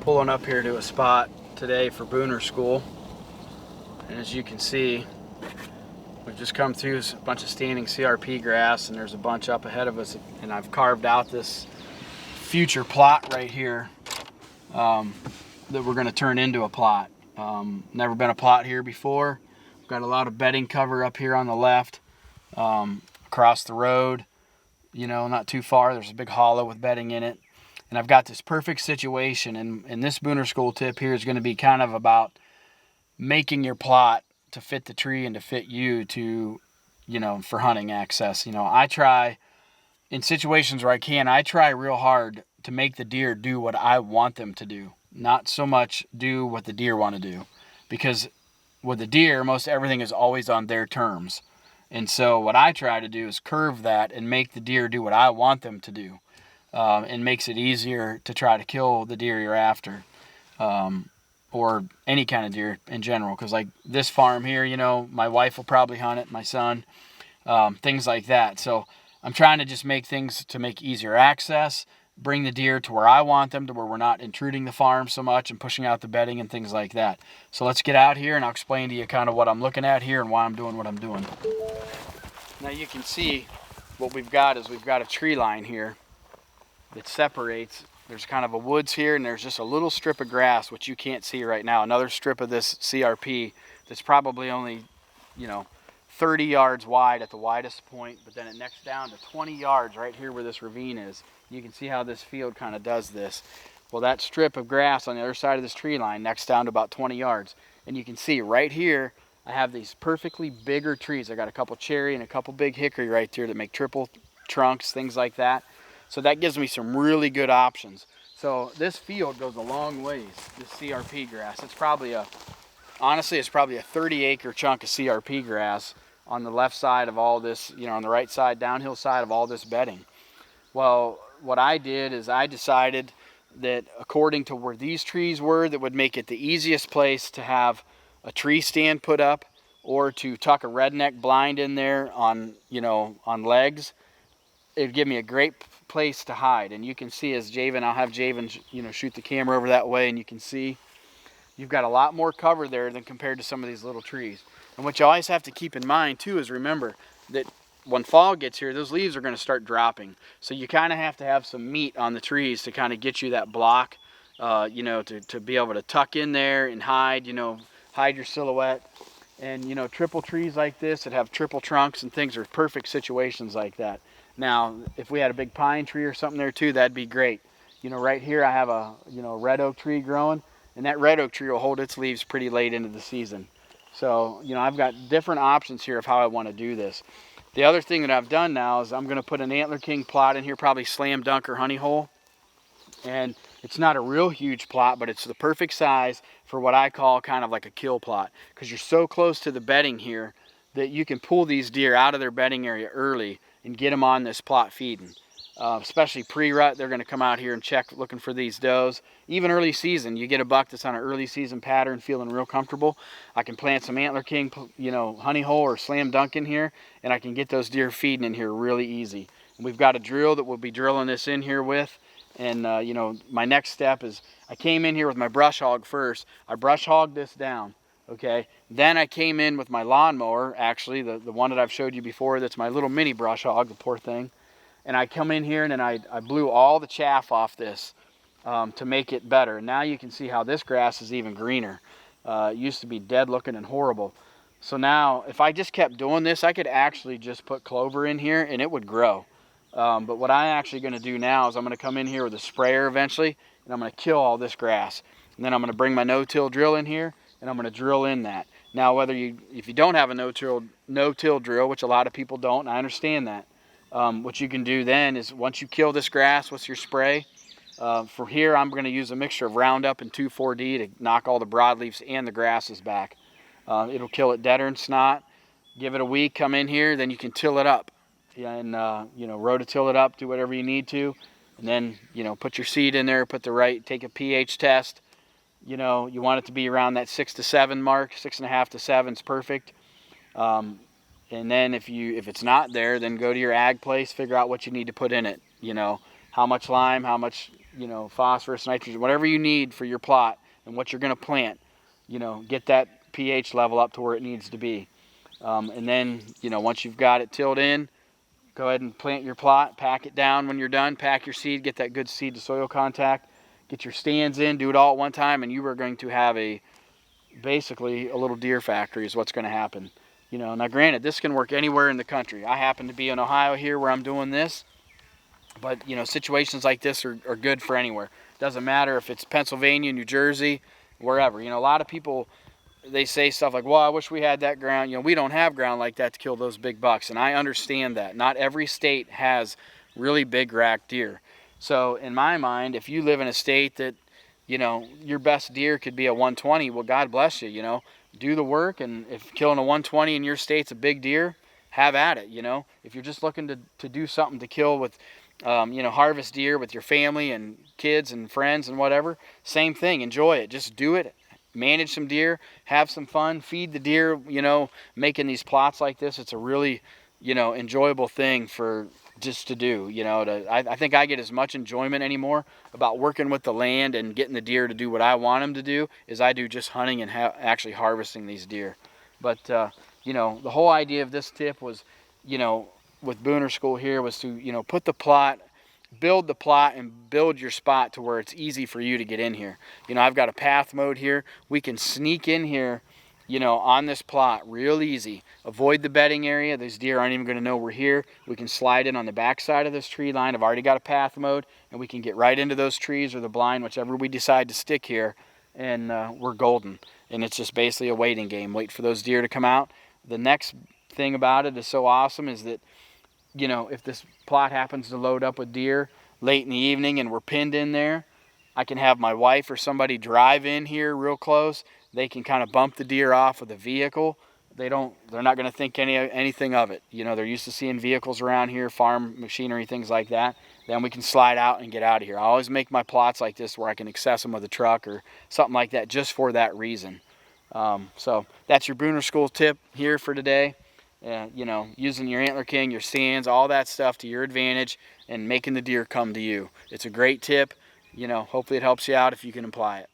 pulling up here to a spot today for Booner School, and as you can see, we've just come through a bunch of standing CRP grass, and there's a bunch up ahead of us, and I've carved out this future plot right here that we're going to turn into a plot. Never been a plot here before. We've got a lot of bedding cover up here on the left, across the road, you know, not too far. There's a big hollow with bedding in it. And I've got this perfect situation, and this Booner School tip here is going to be kind of about making your plot to fit the tree and to fit you to, you know, for hunting access. You know, I try, in situations where I try real hard to make the deer do what I want them to do, not so much do what the deer want to do. Because with the deer, most everything is always on their terms. And so what I try to do is curve that and make the deer do what I want them to do. And makes it easier to try to kill the deer you're after, or any kind of deer in general. Because like this farm here, you know, my wife will probably hunt it, my son, things like that. So I'm trying to just make things to make easier access, bring the deer to where I want them, to where we're not intruding the farm so much and pushing out the bedding and things like that. So let's get out here and I'll explain to you kind of what I'm looking at here and why I'm doing what I'm doing. Now you can see what we've got is we've got a tree line here that separates. There's kind of a woods here, and there's just a little strip of grass which you can't see right now. Another strip of this CRP that's probably only, you know, 30 yards wide at the widest point, but then it necks down to 20 yards right here where this ravine is. You can see how this field kind of does this. Well, that strip of grass on the other side of this tree line necks down to about 20 yards. And you can see right here, I have these perfectly bigger trees. I got a couple cherry and a couple big hickory right there that make triple trunks, things like that. So that gives me some really good options. So this field goes a long ways, this CRP grass. It's probably honestly, it's probably a 30-acre chunk of CRP grass on the left side of all this, you know, on the right side, downhill side of all this bedding. Well, what I did is I decided that according to where these trees were, that would make it the easiest place to have a tree stand put up or to tuck a redneck blind in there on, you know, on legs. It'd give me a great place to hide. And you can see as Javen, I'll have Javen, you know, shoot the camera over that way, and you can see you've got a lot more cover there than compared to some of these little trees. And what you always have to keep in mind too is remember that when fall gets here, those leaves are going to start dropping. So you kind of have to have some meat on the trees to kind of get you that block, you know, to be able to tuck in there and hide, you know, hide your silhouette. And, you know, triple trees like this that have triple trunks and things are perfect situations like that. Now, if we had a big pine tree or something there too, that'd be great. You know, right here I have a, you know, red oak tree growing, and that red oak tree will hold its leaves pretty late into the season. So, you know, I've got different options here of how I want to do this. The other thing that I've done now is I'm going to put an Antler King plot in here, probably slam dunk or honey hole. And it's not a real huge plot, but it's the perfect size for what I call kind of like a kill plot, because you're so close to the bedding here that you can pull these deer out of their bedding area early and get them on this plot feeding. Especially pre-rut, they're going to come out here and check looking for these does. Even early season, you get a buck that's on an early season pattern feeling real comfortable. I can plant some Antler King, you know, honey hole or slam dunk in here, and I can get those deer feeding in here really easy. And we've got a drill that we'll be drilling this in here with. And you know, my next step is I came in here with my brush hog first. I brush hogged this down. Okay, then I came in with my lawnmower, actually the one that I've showed you before, that's my little mini brush hog, the poor thing. And I come in here and then I blew all the chaff off this to make it better. Now you can see how this grass is even greener. It used to be dead looking and horrible. So now if I just kept doing this, I could actually just put clover in here and it would grow. But what I'm actually going to do now is I'm going to come in here with a sprayer eventually, and I'm going to kill all this grass. And then I'm going to bring my no-till drill in here, and I'm going to drill in that. Now, if you don't have a no-till drill, which a lot of people don't, and I understand that, what you can do then is once you kill this grass with your spray, for here I'm going to use a mixture of Roundup and 2,4-D to knock all the broadleaves and the grasses back. It'll kill it deader than snot. Give it a week, come in here, then you can till it up. And you know, rototill it up, do whatever you need to, and then, you know, put your seed in there, take a pH test. You know, you want it to be around that 6 to 7 mark. 6.5 to 7 is perfect. And then if it's not there, then go to your ag place, figure out what you need to put in it. You know, how much lime, how much you know, phosphorus, nitrogen, whatever you need for your plot and what you're going to plant, you know, get that pH level up to where it needs to be. And then, you know, once you've got it tilled in, go ahead and plant your plot, pack it down when you're done, pack your seed, get that good seed to soil contact, get your stands in, do it all at one time, and you are going to have basically a little deer factory is what's going to happen. You know, now granted, this can work anywhere in the country. I happen to be in Ohio here where I'm doing this, but you know, situations like this are good for anywhere. Doesn't matter if it's Pennsylvania, New Jersey, wherever. You know, a lot of people, they say stuff like, well, I wish we had that ground. You know, we don't have ground like that to kill those big bucks, and I understand that. Not every state has really big rack deer. So in my mind, if you live in a state that, you know, your best deer could be a 120, well, God bless you, you know. Do the work, and if killing a 120 in your state's a big deer, have at it, you know. If you're just looking to do something to kill with, you know, harvest deer with your family and kids and friends and whatever, same thing, enjoy it. Just do it. Manage some deer, have some fun, feed the deer, you know, making these plots like this. It's a really, you know, enjoyable thing for just to do, you know. I think I get as much enjoyment anymore about working with the land and getting the deer to do what I want them to do as I do just hunting and actually harvesting these deer. But, you know, the whole idea of this tip was, you know, with Booner School here was to, you know, put the plot, build the plot and build your spot to where it's easy for you to get in here. You know, I've got a path mode here. We can sneak in here, you know, on this plot real easy. Avoid the bedding area. These deer aren't even going to know we're here. We can slide in on the back side of this tree line. I've already got a path mode, and we can get right into those trees or the blind, whichever we decide to stick here, and we're golden. And it's just basically a waiting game. Wait for those deer to come out. The next thing about it is so awesome is that, you know, if this plot happens to load up with deer late in the evening and we're pinned in there, I can have my wife or somebody drive in here real close. They can kind of bump the deer off with a vehicle. They're not going to think anything of it. You know, they're used to seeing vehicles around here, farm machinery, things like that. Then we can slide out and get out of here. I always make my plots like this where I can access them with a truck or something like that just for that reason. So that's your Booner School tip here for today. You know, using your Antler King, your stands, all that stuff to your advantage and making the deer come to you. It's a great tip. You know, hopefully it helps you out if you can apply it.